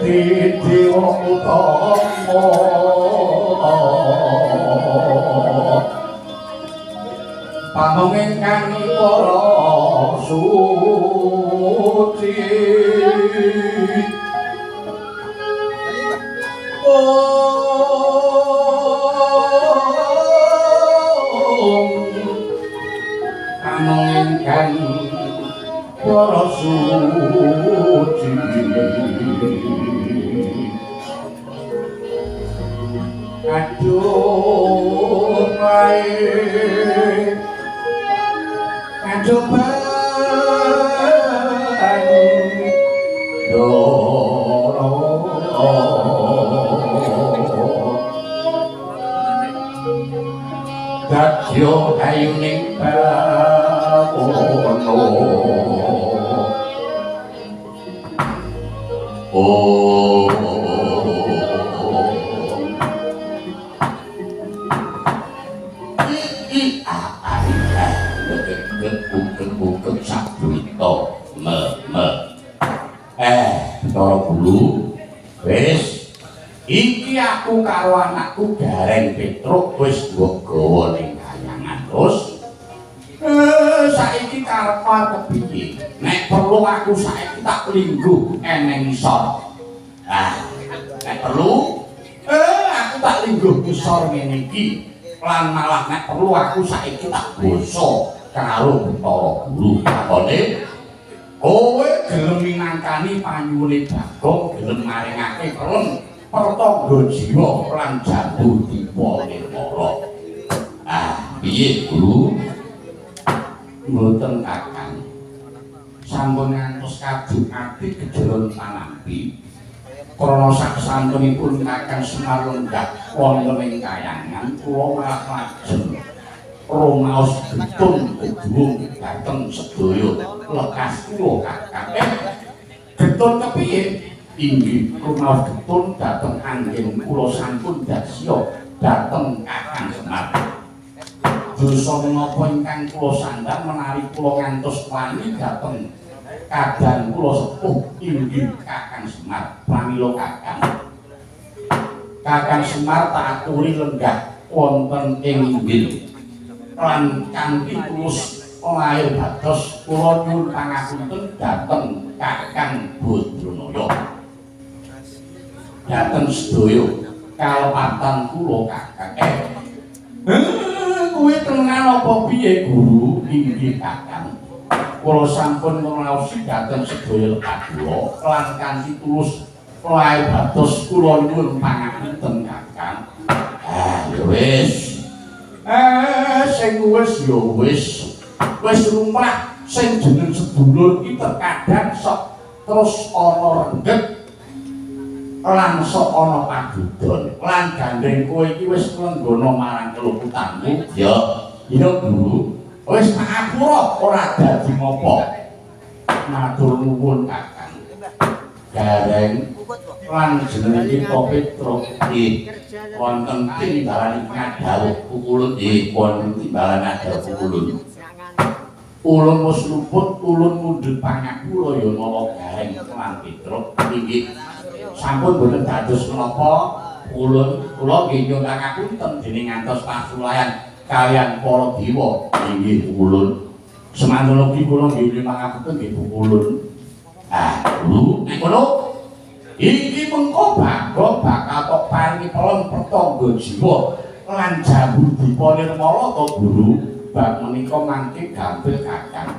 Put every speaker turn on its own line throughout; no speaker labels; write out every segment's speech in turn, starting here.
dadi dewa utama pamong ingkang para suci pamong ingkang para suci aduh baik aduh baik doro dadyo ayuning bawono oh buket sabrito Betara Bulu wis iki aku karo anakku Gareng Petruk wis gawa ning kayangan terus saiki karep kepiye nek perlu aku saiki tak lingguh eneng isor nek perlu aku tak lingguh isor ngene iki lan malah nek perlu aku saiki tak basa karo Betara Bulu takone kowe gelem minangkani panyuwune Bagong gelem maringake kron pertangga jiwa lan jambu tiba nirmala piye Guru mboten Kakang sampun ngantos kadung ati kejeron panampi krana saksampunipun Kakang Semar lenggah wonten ing kayangan kula malah lajeng rumaos getun gedung dhateng sedaya lekas kula Kakang getun kepiye inggih rumaos getun dhateng anggen kula sampun dasya dhateng Kakang Semar dosa menapa ingkang kula sandang menawi kula ngantos wani dhateng kadang kula sepuh inggih Kakang Semar pramila Kakang Semar tak aturi lenggah wonten ing inggil lan kanthi tulus lahir bados kula nyuwun pangapunten dhateng Kakang Badranaya dhateng sedaya kalepatan kula Kakang kuwi tenan apa piye Guru inggih Kakang kula sampun ngraosi dhateng sedaya lepat kula lan kanthi tulus lahir bados kula nyuwun pangapunten Kakang ya wis sing wis ya wis lumrah sing jeneng sedulur iki terkadang sok terus ana rengget lan sok ana padudon lan gandeng kowe iki wis nglenggono marang keluputanmu ya Guru wis ngapura ora dadi ngopo matur nuwun Kakang Gareng lan jenengipun Petruk wonten timbalan Ngadawu Pukulun wonten timbalan Ngadawu Pukulun ulun wis luput ulun mundhut pangapura ya mawa Gareng lan Petruk inggih sampun boten dados menapa ulun kula nggih nyuwun pangapunten dening ngantos pasulayan kaliyan para dewa inggih ulun semanten ugi kula nggih nyuwun pangapunten nggih ulun Guru nek ngono iki mengko Bagong bakal tok paringi pelem pertangga jiwa lan jambu dipa nirmala to Guru bab menika mangke gampil Kakang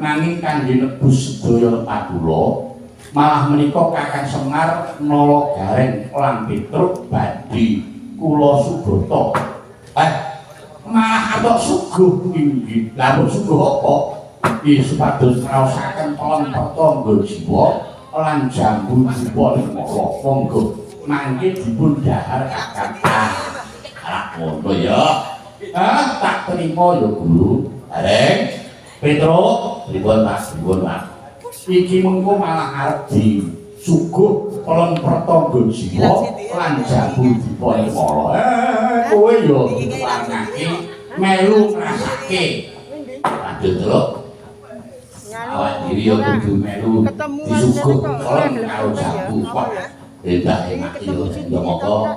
nanging kangge nebus sedaya lepat kula malah menika Kakang Semar menawa Gareng lan Petruk badhe kula sugata malah atok suguh inggih lha suguh apa iki supados ngraosaken pelem pertangga jiwa lan jambu dipa nirmala monggo mangke dipun dhahar Kakang ngono ya tak terima ya Guru Gareng Petruk pripun Mas iki mengko malah arep disuguh pelem pertangga jiwa lan jambu dipa nirmala kowe ya warnake melu ngrasake aduh Truk awak dhewe yo kudu melu disuguh pelem karo jambu kok endah enak yo moko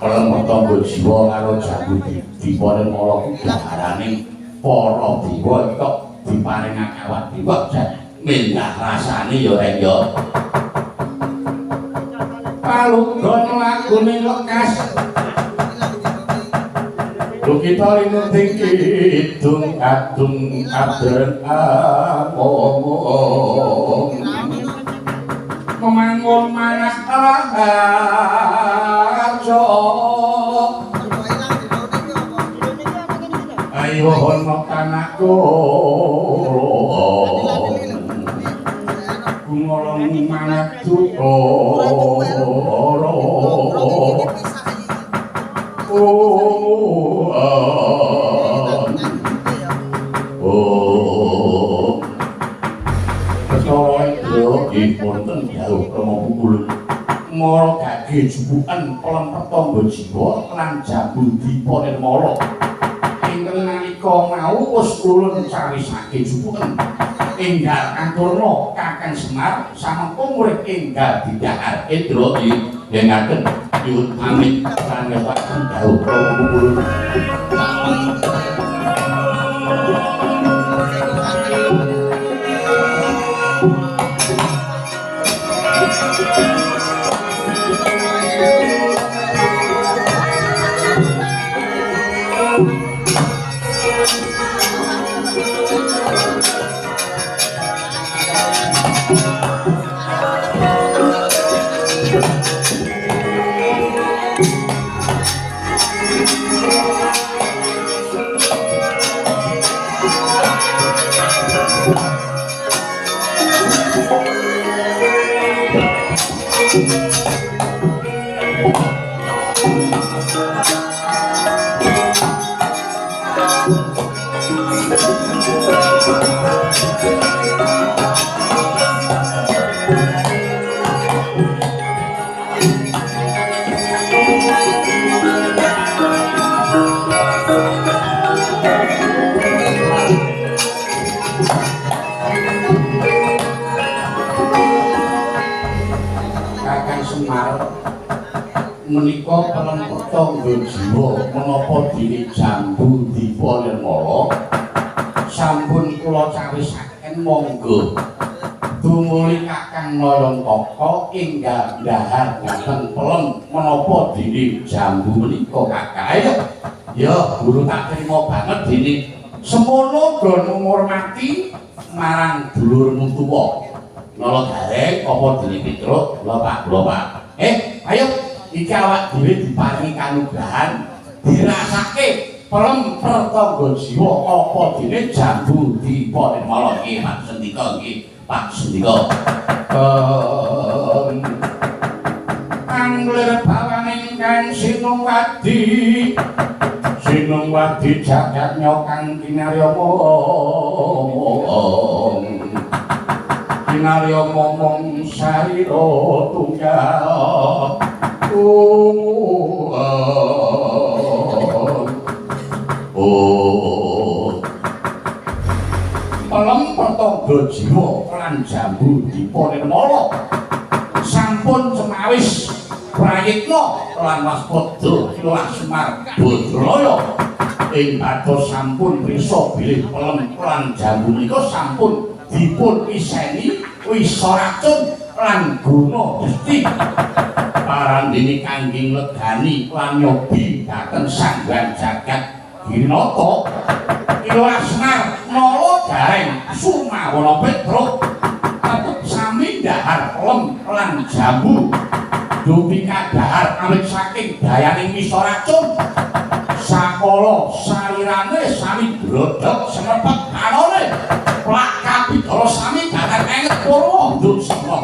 pelem tangga jiwa karo jambu dipone mala kudarane para dewa kok diparingake awak dewa mendah rasane yo rek yo palunggon lagune lekas kita linuting kidung kadung kadren amomong memangun manas raharjo ayo hono tanahku ngolong manas tukoro wonten jauh Ramapukul mara gage jubukan pelem petangga jiwa lan jambu dipa nirmala ingkang nalika mau wis ulun cawisake jubukan enggal aturna Kakang Semar sampun murid enggal didhahar Indra yengaken nyuwun pamit lan ngepaken jauh Ramapukul menika pelem petangga jiwa menapa dene jambu dipa nirmala sampun kula cawisaken monggo tumuli Kakang Nayantaka enggal ndhahar dhateng pelem menapa dene jambu menika Kakang ya guru tak trima banget dene semono do ngurmati marang dulurmu tuwa nala gareng apa dene Petruk lho Pak ayo iki awak dhewe diparingi kanugrahan dirasake pelem pertangga jiwa apa dene jambu dipa nirmala nggih Pak Sendika angler bawaning kan Sinungwadi jagat nyokang kinarya momong sarira tunggal pelem pertangga jiwa lan jambu dipa nirmala sampun semawis prayitna lan waspada Kilah Semar Badraya ing batos sampun prisa bilih pelem lan jambu menika sampun dipun iseni wisa racun lan guna Gusti parandene kangge legani lan nyobi dhateng sanggan jagat Ginata Kilah Semar nala gareng Sumawana Petruk tetep sami ndhahar pelem lan jambu dupi kadhahar awit saking dayaning wisa racun sakala salirane sami drodhok semepet anane plak kapitala sami dhateng enget Purwa Dursena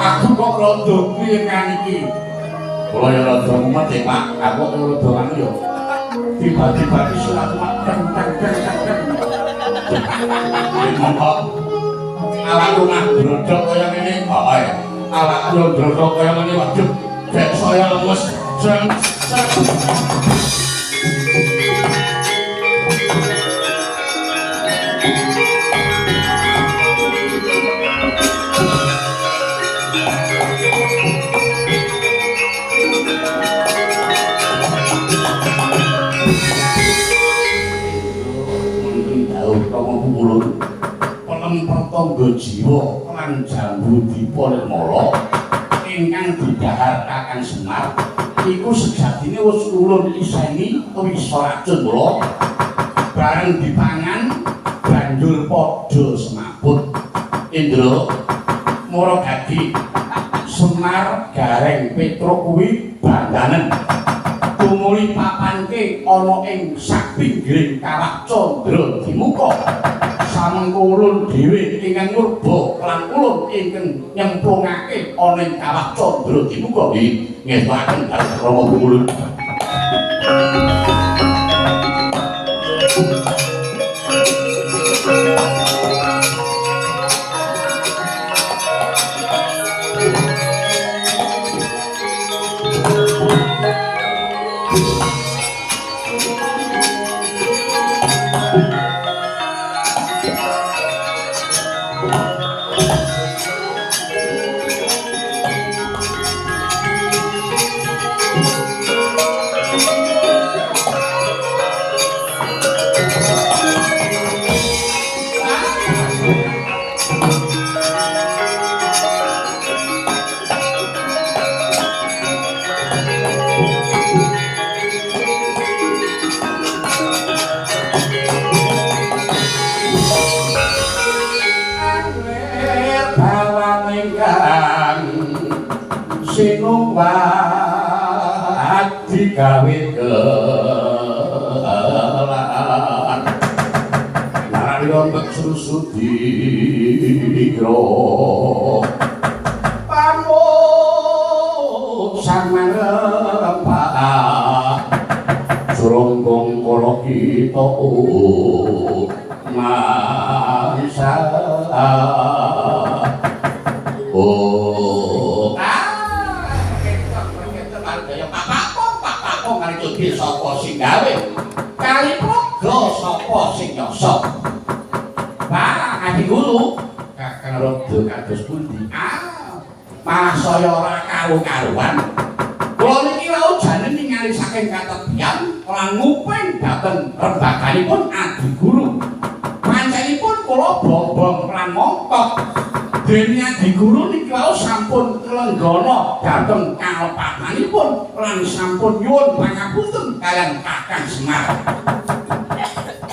Aku kok rada piye kan iki? Kula ya rada mumet ya, Pak. Aku rada anu ya. Tiba-tiba iki surat teng. Monggo. Awak rumah drodok kaya ngene. Heeh. Awak drodok kaya ngene waduh. Cek saya lemes. Pertangga jiwa lan jambu dipa nirmala ingkang didhahar Kakang Semar iku sejatine wis ulun iseni wisa racun mula bareng dipangan banjur padha semaput. Indra mara dadi Semar Gareng Petruk kuwi bandanen tumuli papanke ana ing sapinggiring Kawah Candra Dimuka. Samengko ulun dhewe ingkang murba lan ulun ingkang nyemplungake ana ing Kawah Candra Dimuka nggih ngestokaken dalem Rama Bungulun. Digawe kelan narayon susudira pamut sang manempah surunggong kala kita mangsa sapa sing gawe kali praga sapa sing nyosok Pak Adi Guru Kakang Rada kados pundi malah saya ora karu-karuan kula niki wau jane ningali saking katepian lan nguping dhateng rembaganipun Adi Guru panjenipun kula bombong lan mongkok dene Adi Guru niki wau sampun lenggana dhateng kalepatanipun lan sampun nyuwun pangapunten kaliyan Kakang Semar.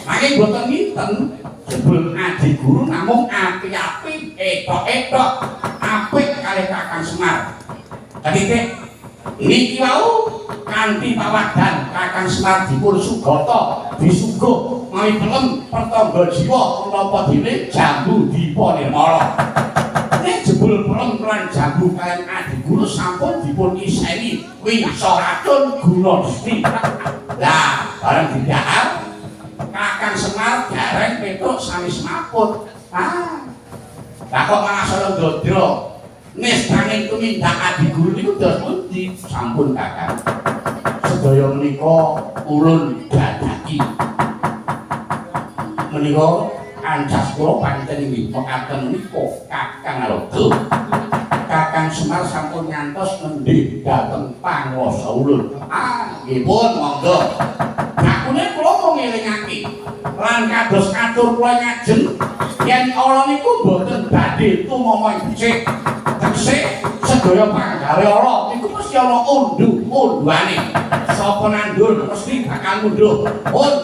Nanging boten nginten jebul Adi Guru namung api-api etok-etok apik kalih Kakang Semar. Dadi niki wau kanthi pawadan Kakang Semar dipun sugata disuguh mawi pelem pertangga jiwa menapa dene jambu dipa nirmala. Jebul pelem lan jambu kaliyan Adi Guru sampun dipun iseni wisa racun guna Gusti. Lah, bareng didhahar Kakang Semar Gareng Petruk sami semaput. Lah kok malah saya ndodro. Nestane tumindak Adi Guru niku dos pundi? Sampun Kakang. Sedaya menika ulun dadaki. Menika ancas kula pancen inggih mekaten menika Kakang Rada. Kakang Semar sampun ngantos ngendhih dhateng panguwasa ulun. Nggih pun monggo. Nakune kula mung ngelingake lan kados katur kula ngajeng yen ala niku boten badhe tumama becik. Tegese sedaya panggare ala niku mesti ana unduh-unduhane. Sapa nandur mesti bakal munduh.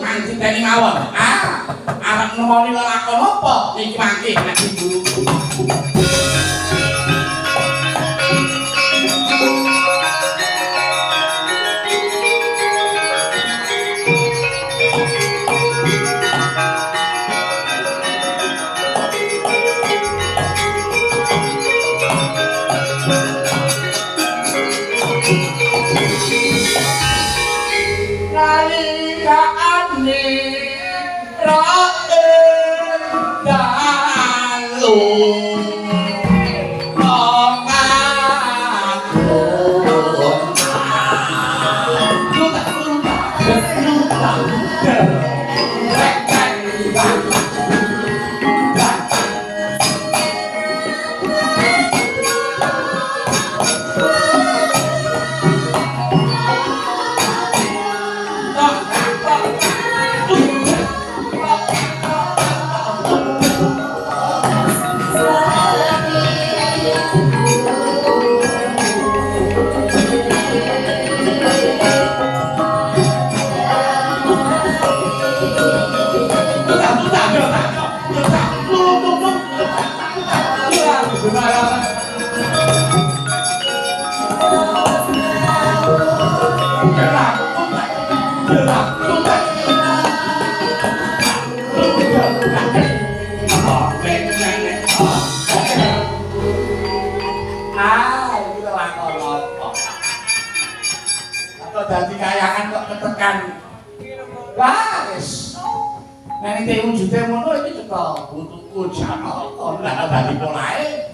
Nang citeni mawon. Arep nemoni lelakon apa niki mangke nek guru. Dadi kayangan kok ketekan. Wis. Nek nek wujude ngono iki cetha butuhku Janaka nek dadi polahe.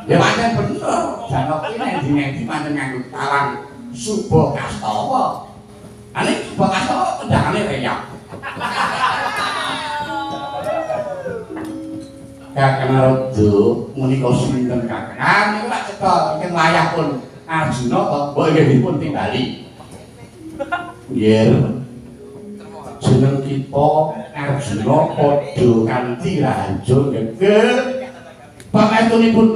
Ya pancen bener. Janaka iki nek ndi-ndi pancen nganggo talang Suba Kastawa. Ane Suba Kastawa kendangane reyak. Kakang Arada menika sinten Kakang? Niku lak cetha ingkang layah pun Arjuna to, mbok nggih dipun tingali. Yer jeneng kita Arjuna padha kanthi raja nggih. Pangatunipun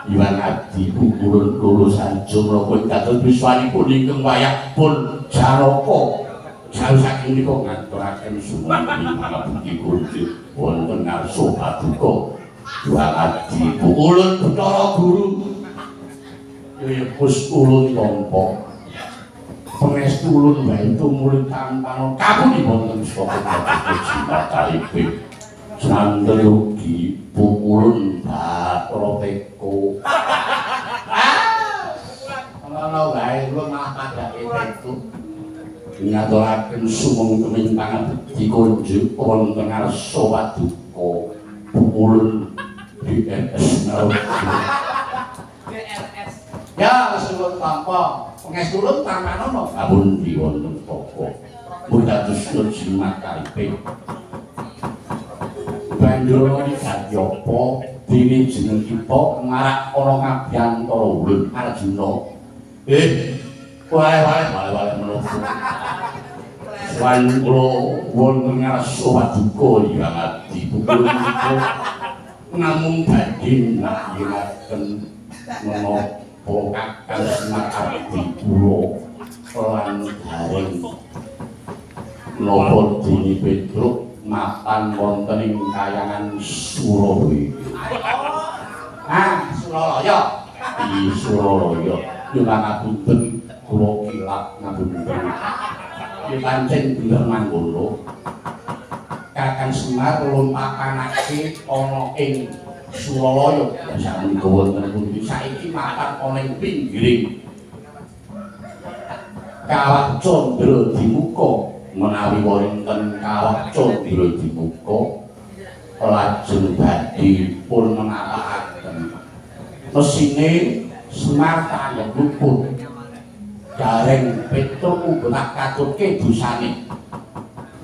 Iwan Adi Pukulun lulus Arjuna Raka dados biswanipun ingkang wayah pun Janaka. Jauh saking menika ngaturaken sumangga pangapunten Gusti wonten ngarsa paduka Iwan Adi Pukulun Bathara Guru. Ya Gus ulun tampa pangestu ulun bantu murid tampan kapunipun wonten saka Gusti Kalipé santen ugi Pukulun Bathara Teko. Ana wae kula malah padake teko ngaturaken sumeng kemintangan dikunjuk wonten ngarsa paduka Pukulun DRS Ya, sebelum tanpa pengestu ulun tanpa nono abun di wonten toko mudah tusul jimat Kalipé banjur dikati apa dini jeneng kita ngarak ana ngabiyantara ulun Arjuna wale menunggu selain kula wonten ngarsa paduka Hyang Adi Pukulun namung badhe nglayaken menapa Kakang Semar Adi kula lan garing napa dene Petruk mapan wonten ing kayangan Suralaya. Suralaya. Suralaya. Nyuwun ngapunten kula kilap ngapunten. Yen pancen bener mangkono Kakang Semar lumpakanake ana ing Suralaya sampun wonten pundi saiki mapan ana ing pinggiring Kawah Candra Dimuka menawi wonten Kawah Candra Dimuka lajeng badhe pun menapakaken mesine Semar tanggepipun gareng Petruk uga katutke dosane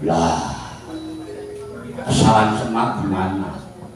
lah kesalahan Semar di mana